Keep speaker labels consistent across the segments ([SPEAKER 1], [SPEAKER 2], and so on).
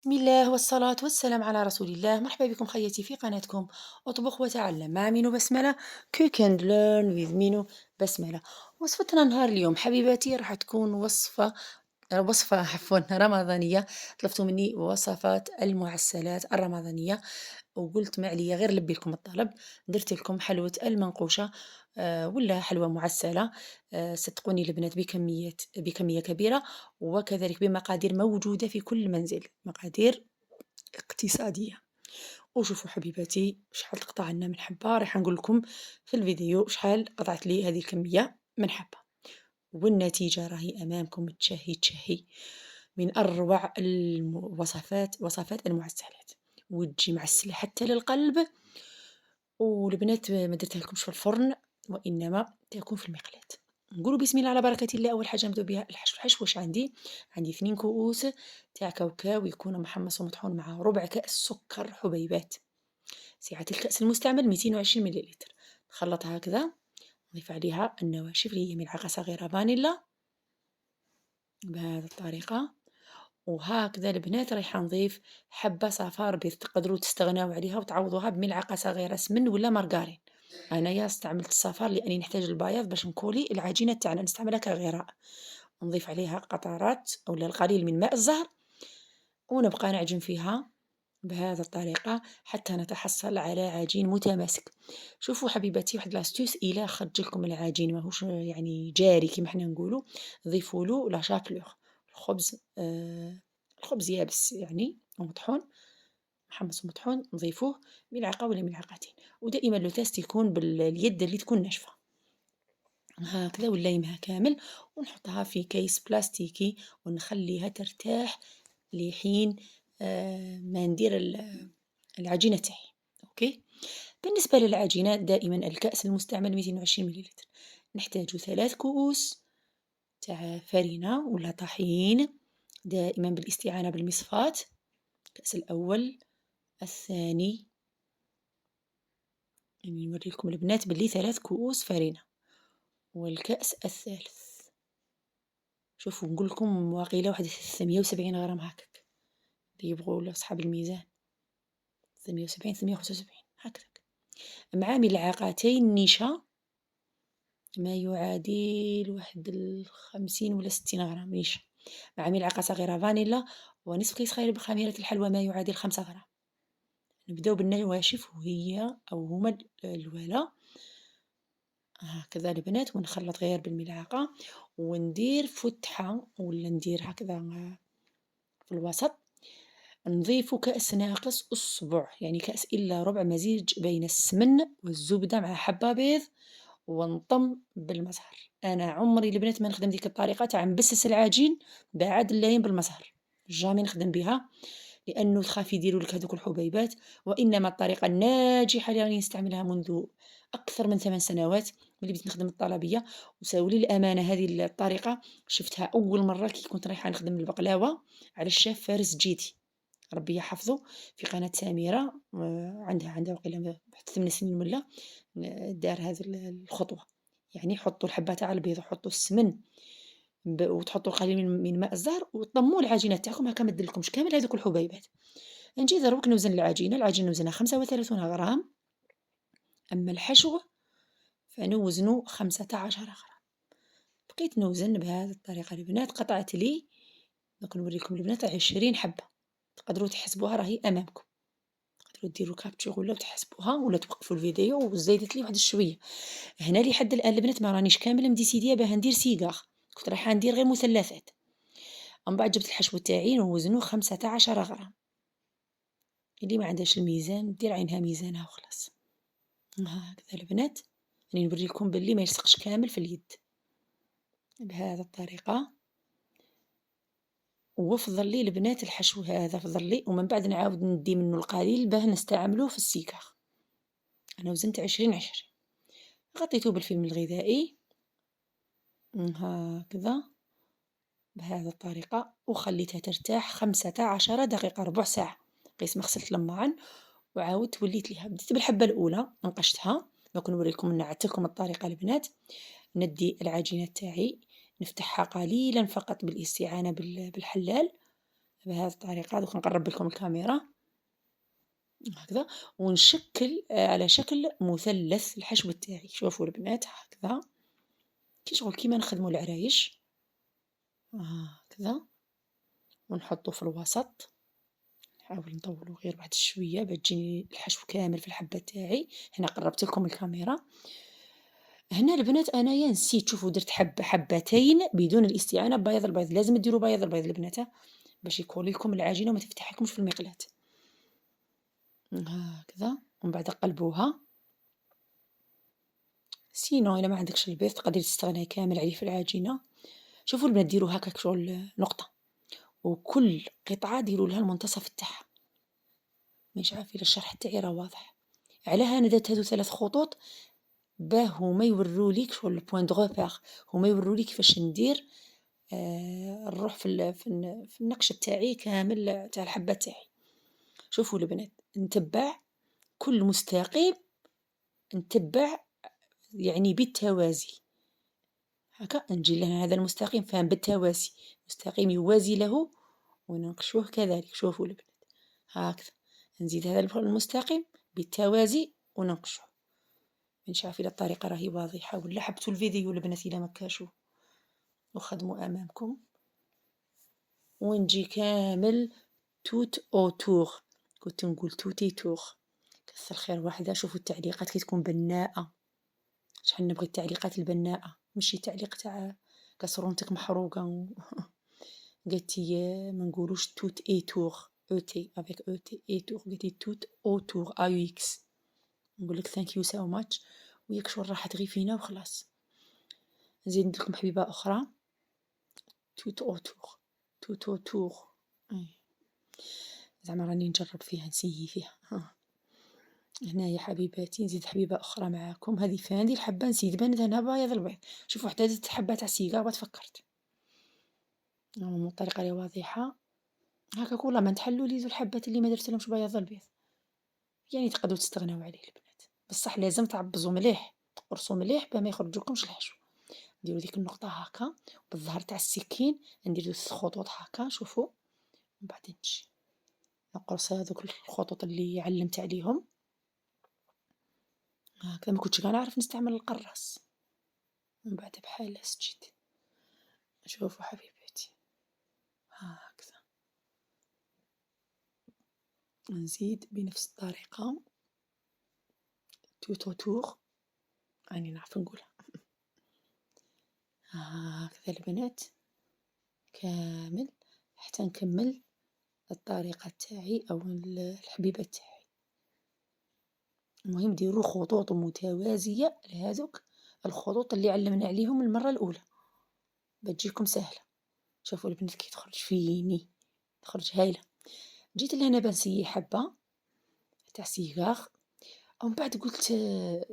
[SPEAKER 1] بسم الله والصلاة والسلام على رسول الله. مرحبا بكم خياتي في قناتكم اطبخ وتعلم مع مينو بسملة. Cook and learn with مينو بسملة. وصفتنا نهار اليوم حبيباتي راح تكون وصفة عفوا رمضانية. طلبتوا مني وصفات المعسلات الرمضانية وقلت ما عليا غير لبي لكم الطلب. درت لكم حلوة المنقوشة، ولا حلوة معسلة. صدقوني البنات بكمية كبيرة، وكذلك بمقادير موجودة في كل منزل، مقادير اقتصادية. وشوفوا حبيباتي شحال تقطع لنا من حبة، راح نقول لكم في الفيديو شحال قطعت لي هذه الكمية من حبة. والنتيجة راهي أمامكم، تشهي من أروع وصفات المعسلات، وتجي معسلة حتى للقلب. والبنات ما درتها لكمش في الفرن، وإنما تكون في المقلاة. نقولوا بسم الله على بركة الله. أول حاجة نبدأ بها الحشو واش عندي 2 كؤوس تاع كاوكاو يكون محمص ومطحون مع ربع كأس سكر حبيبات. سعة الكأس المستعمل 220 مليلتر. نخلطها هكذا، نضيف عليها النواشف اللي هي ملعقة صغيرة فانيلا بهذه الطريقة. وهكذا البنات رايحة نضيف حبة صفار بيض، تقدروا تستغناو عليها وتعوضوها بملعقة صغيرة سمن ولا مارغرين. انايا استعملت الصفار لاني نحتاج البياض باش نكولي العجينة تاعنا، نستعملها كغراء. نضيف عليها قطرات او القليل من ماء الزهر، ونبقى نعجن فيها بهذه الطريقة حتى نتحصل على عجين متماسك. شوفوا حبيباتي واحد لاستيوس، الى خرج لكم العجين ماهوش يعني جاري كما حنا نقولوا، ضيفوا له لا شابلور، الخبز الخبز يابس يعني ومطحون، محمص ومطحون، نضيفوه ملعقة ولا ملعقتين. ودائما لو تيست يكون باليد اللي تكون ناشفة هكذا، ونليمها كامل ونحطها في كيس بلاستيكي ونخليها ترتاح لحين ما ندير العجينة تاعي. أوكي. بالنسبة للعجينة دائما الكأس المستعمل 220 مليلتر. نحتاج 3 كؤوس تاع فرينة ولا طحين، دائما بالاستعانة بالمصفاة. الكأس الأول، الثاني، يعني نوري لكم البنات باللي 3 كؤوس فرينة، والكأس الثالث. شوفوا نقول لكم واقيلا واحد 370 غرام هكاك، اللي يبغوا أصحاب الميزان 370 375 هكذاك، مع ملعقتين نشا ما يعادل واحد 50 ولا 60 غرام نشا، مع ملعقة صغيرة فانيلا، ونصف كيس خميرة الحلوى ما يعادل 5 غرام. نبداو بالنواشف وهي أو هما الولا هكذا البنات، ونخلط غير بالملعقة وندير فتحة ولا ندير هكذا في الوسط. نضيف كأس ناقص أسبوع، يعني كأس إلا ربع، مزيج بين السمن والزبدة مع حبة بيض ونطم بالمزهر. أنا عمري البنات ما نخدم ديك الطريقة تاع نبسس العجين بعد اللايم بالمزهر، جامي نخدم بها، لأنه تخاف يديروا لك هذوك الحبيبات. وإنما الطريقة الناجحة اللي راني نستعملها منذ أكثر من 8 سنوات ملي بديت نخدم الطلبية. وساولي الأمانة هذه الطريقة شفتها أول مرة كي كنت رايحة نخدم البقلاوة على الشيف فارس جيتي، ربي يحفظه، في قناة سميرة. عندها وقيلا واحد 8 سنين ولا دار هذه الخطوة. يعني حطوا الحبة تاع البيض وحطوا السمن وتحطوا القليل من ماء الزهر وطموا العجينة تاعكم هكا، ما ديرلكمش كامل هذوك الحبيبات. نجي دروك نوزن العجينة نوزنها 35 غرام، أما الحشو فنوزنو 15 غرام. بقيت نوزن بهذه الطريقة البنات، قطعت لي دوك نوريكم البنات 20 حبة، تقدروا تحسبوها راهي أمامكم، تقدروا ديروا كابتشر ولا تحسبوها ولا توقفوا الفيديو. وزيدت لي واحد الشوية هنا لحد الآن البنات ما رانيش كامل مديسيدية باه ندير سيغار، كنت رايحة ندير غير مثلثات. من بعد جبت الحشو تاعي نوزنو 15 غرام. اللي ما عندهاش الميزان دير عينها ميزانها وخلاص. هكذا البنات راني نوريكم باللي ما يلصقش كامل في اليد بهذه الطريقة. وفضل لي البنات الحشو هذا فضل لي، ومن بعد نعاود ندي منه القليل باه نستعملوه في السيكار. أنا وزنت 20 غطيته بالفيلم الغذائي هكذا بهذه الطريقة، وخليتها ترتاح 15 دقيقة، ربع ساعة. قيس ما غسلت لماعن وعاودت وليت ليها. بديت بالحبة الأولى نقشتها، دوك نوريكم نعدتلكم الطريقة البنات. ندي العجينة تاعي نفتحها قليلا فقط بالاستعانة بالحلال بهذه الطريقة. دوك نقرب لكم الكاميرا هكذا، ونشكل على شكل مثلث الحشو تاعي. شوفوا البنات هكذا كي شغل كيما نخدمو العرايش هكذا، ونحطو في الوسط. نحاول نطولو غير واحد شوية باش تجيني الحشو كامل في الحبة تاعي. هنا قربت لكم الكاميرا. هنا البنات انايا نسيت، شوفوا درت حبتين بدون الاستعانة ببياض البيض. لازم ديروا بياض البيض البنات باش يكولي لكم العجينة وما تفتح لكمش في المقلاة. هكذا ومن بعد قلبوها. سينو الا ما عندكش البيض تقدري تستغناي كامل عليه في العجينة. شوفوا البنات ديروا هكاك شغل نقطة، وكل قطعة ديروا لها المنتصف تاعها. مش عارفة الا الشرح تاعي راه واضح. علاه انا درت هادو 3 خطوط باه هما يوروليك شغل البوين دو غوبير، هما يوروليك كيفاش ندير نروح في النقش تاعي كامل تاع الحبة تاعي. شوفوا البنات نتبع كل مستقيم، نتبع يعني بالتوازي هكا. نجي لهنا هذا المستقيم فهم بالتوازي، مستقيم يوازي له وننقشوه كذلك. شوفوا البنات هكذا نزيد هذا المستقيم بالتوازي وننقشه. مش عارفة إلا الطريقة راهي واضحة ولا. حبتوا الفيديو البنات إلا مكاشو وخدموا أمامكم. ونجي كامل توت أوتور، كنت نقول توتي تور. كثر خير واحدة. شوفوا التعليقات كي تكون بناءة، شحال نبغي التعليقات البناءة، ماشي تعليق تاع كسرونتك محروقة قلتي ما نقولوش توت اي تور او تي افيك او تي اي تور، قلتي توت او تور اي يو اكس. نقول لك ثانك يو سو ماتش وياك شغل راحت غير فينا وخلاص. نزيد نديرلكم حبيبة أخرى توت او تور، توت او تور. زعما راني نجرب فيها نسيي فيها. هنايا حبيباتي نزيد حبيبة أخرى معاكم. هذه فين هذه الحبة نسيت بانت هنا بياض البيض. شوفوا حتى زدت حبة تاع سيجار تفكرت. الطريقة اللي واضحة هكا كل ما نتحلوا لي زوج الحبات اللي ما درتلهمش بياض البيض، يعني تقدروا تستغناو عليه البنات. بصح لازم تعبزوا مليح، تقرصوا مليح باه ما يخرجوكمش الحشو. نديروا ديك النقطة هكا بالظهر تاع السكين، ندير 3 خطوط هكا. شوفوا من بعد نجي نقرص هذوك الخطوط اللي علمت عليهم هكذا. ما كنتش كاع نعرف نستعمل القراص، من بعد بحال سجيت. شوفوا حبيباتي هكذا نزيد بنفس الطريقة توت تور، راني نعرف نقولها هكذا البنات كامل حتى نكمل الطريقة تاعي أو الحبيبة تاعي. المهم ديروا خطوط متوازية لهذوك الخطوط اللي علمنا عليهم المرة الأولى بتجيكم سهلة. شوفوا البنات كي تخرج فيني، تخرج هايلة. جيت لهنا بنسيي حبة تاع سيجار، ومن بعد قلت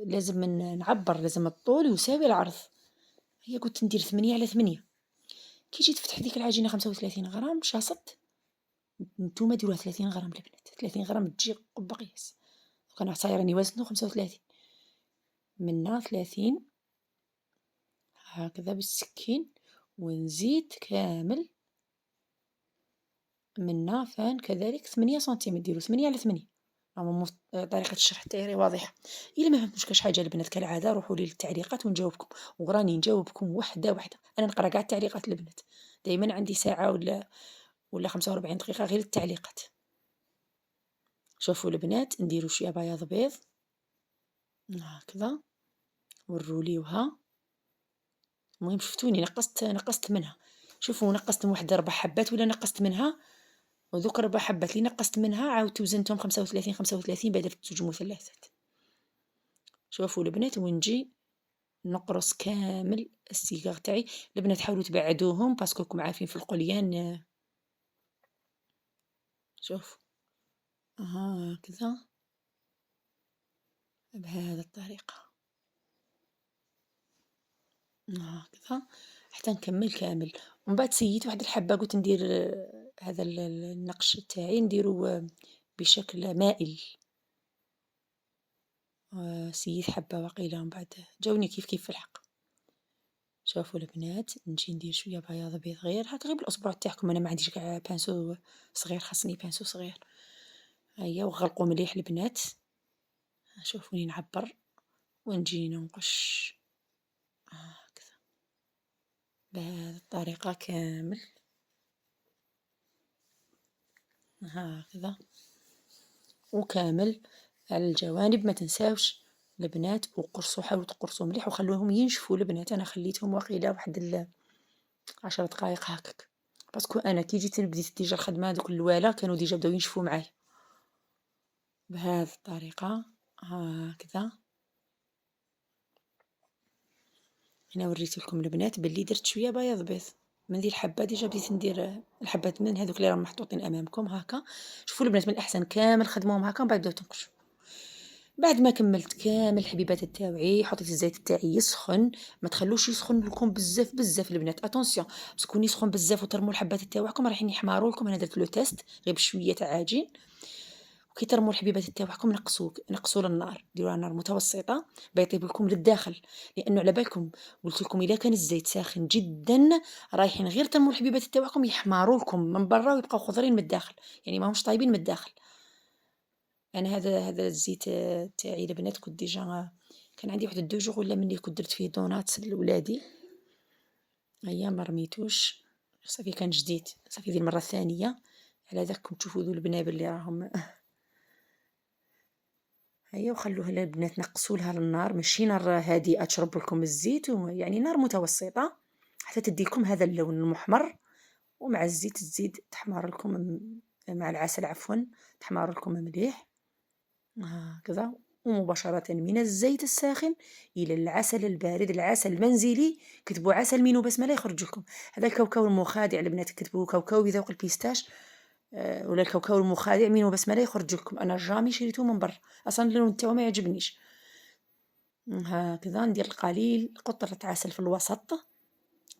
[SPEAKER 1] لازم نعبر، لازم الطول يساوي العرض. هي قلت ندير 8 على 8. كي جيت فتحت ديك العجينة 35 غرام شاصت. نتوما ديروها 30 غرام البنات، 30 غرام تجي قب قياس. كان راني وزنه 35، منا 30 هكذا بالسكين ونزيد كامل منا فان كذلك 8 سنتيمتر. ديروا 8 على 8. طريقة الشرح تاعي واضحة. إلا ما فهمتوش كاش حاجة البنات كالعادة روحوا لي للتعليقات ونجاوبكم، وراني نجاوبكم وحدة وحدة. أنا نقرا كاع التعليقات البنات، دايما عندي ساعة ولا 45 دقيقة غير التعليقات. شوفوا البنات نديروا شوية بياض بيض هكذا وروليوها. المهم شفتوني نقصت منها. شوفوا نقصت من واحد 4 حبات ولا نقصت منها، وذوك 4 حبات اللي نقصت منها عاودت وزنتهم 35 35 بعد درت 2 مثلثات. شوفوا البنات ونجي نقرص كامل السيجار تاعي. البنات حاولوا تبعدوهم باسكو راكم عارفين في القليان. شوف هكذا بهذه الطريقة هكذا حتى نكمل كامل. ومن بعد سييت واحد الحبة قلت ندير هذا النقش تاعي نديرو بشكل مائل. سييت حبة وقيلة ومن بعد جاوني كيف في الحق. شوفوا البنات، نجي ندير شويه بياض بيض غير هكا، غير بالأصبع تاعكم، انا ما عنديش كاع بانسو صغير، خاصني بانسو صغير. هيا وغلقوا مليح البنات. شوفوني نعبر ونجي ننقش هكذا بهذه الطريقة كامل هكذا، وكامل على الجوانب. ما تنساوش البنات، وقرصوا، حاولوا تقرصوا مليح وخلوهم ينشفوا البنات. انا خليتهم واقيلا واحد 10 دقائق هكاك، باسكو انا كي جيت بديت ديجا الخدمه دوك الوالا كانوا ديجا بداو ينشفوا معايا بهذه الطريقه هكذا. هنا وريت لكم البنات باللي درت شويه بياض بيض من ذي الحبه، ديجا بديت ندير الحبات من هذوك اللي راهم محطوطين امامكم هكا. شوفوا البنات، من الاحسن كامل خدموهم هكا ومن بعد بداو تنقشوا. بعد ما كملت كامل الحبيبات تاوعي، حطيت الزيت تاعي يسخن. ما تخلوش يسخن لكم بزاف بزاف البنات، اتونسيون، باسكو يسخن بزاف وترموا الحبات تاوعكم رايحين يحماروا لكم. انا درت لو تيست غير بشويه تاع عجين. وكي ترموا الحبيبات تاوعكم نقصوا للنار، ديروها نار متوسطه بيطيب لكم للداخل، لانه على بالكم قلت لكم اذا كان الزيت ساخن جدا رايحين غير ترموا الحبيبات تاوعكم يحماروا لكم من برا ويبقاو خضرين من الداخل، يعني ما همش طايبين من الداخل. انا هذا الزيت تاعي البنات كنت ديجا كان عندي واحد 2 جوغ ولا مني كنت درت فيه دونات لولادي. هيا ما رميتوش، صافي كان جديد، صافي هذه المره الثانيه. على ذاك كنت تشوفوا ذو البنابل اللي راهم هيا وخلوها البنات نقصوا لها النار، ماشي نار هادئه تشرب لكم الزيت، يعني نار متوسطه حتى تدي لكم هذا اللون المحمر. ومع الزيت تزيد تحمر لكم مع العسل عفوا تحمر لكم مليح هكذا. ومباشرة من الزيت الساخن إلى العسل البارد، العسل المنزلي، كتبوا عسل مينو بسملة يخرج لكم. هذا الكاوكاو المخادع البنات، كتبوا كاوكاو بذوق البيستاش ولا الكاوكاو المخادع مينو بسملة يخرج لكم. أنا جامي شريته من برا، أصلا اللون تاعو ما يعجبنيش. هكذا ندير القليل قطرة عسل في الوسط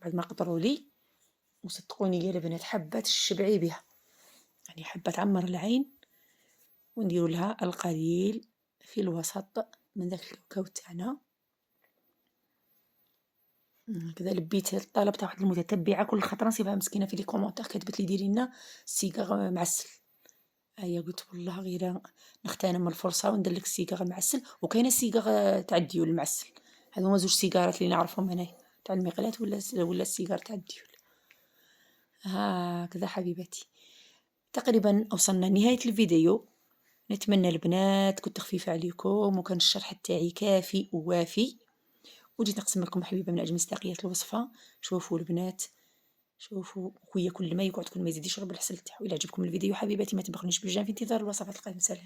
[SPEAKER 1] بعد ما قطروا لي. وصدقوني يا البنات حبة تشبعي بها، يعني حبة تعمر العين. ونديرو لها القليل في الوسط من ذاك الكاوكاو تاعنا هكذا. لبيت الطلب تاع واحد المتتبعه كل خطره نصيبها مسكينه في لي كومونتير كتبت لي ديري لنا السيكاغ معسل. هيا قلت والله غير نغتنم الفرصه وندير لك السيكاغ المعسل. وكاينه السيكاغ تاع الديول المعسل، هذو هما 2 سيجارات اللي نعرفهم انايا، تاع المقلات ولا السيجار تاع الديول. هكذا حبيباتي، تقريبا وصلنا لنهايه الفيديو. نتمنى البنات كنت خفيفه عليكم وكان الشرح تاعي كافي ووافي. وجيت نقسم لكم حبيبه من اجل مصداقيه الوصفه. شوفوا البنات، شوفوا خويا كل ما يقعد كل ما يزيد يشرب العسل تاعو. الى عجبكم الفيديو حبيباتي ما تبخلونيش بالجيم في انتظار الوصفات القادمه. سلام.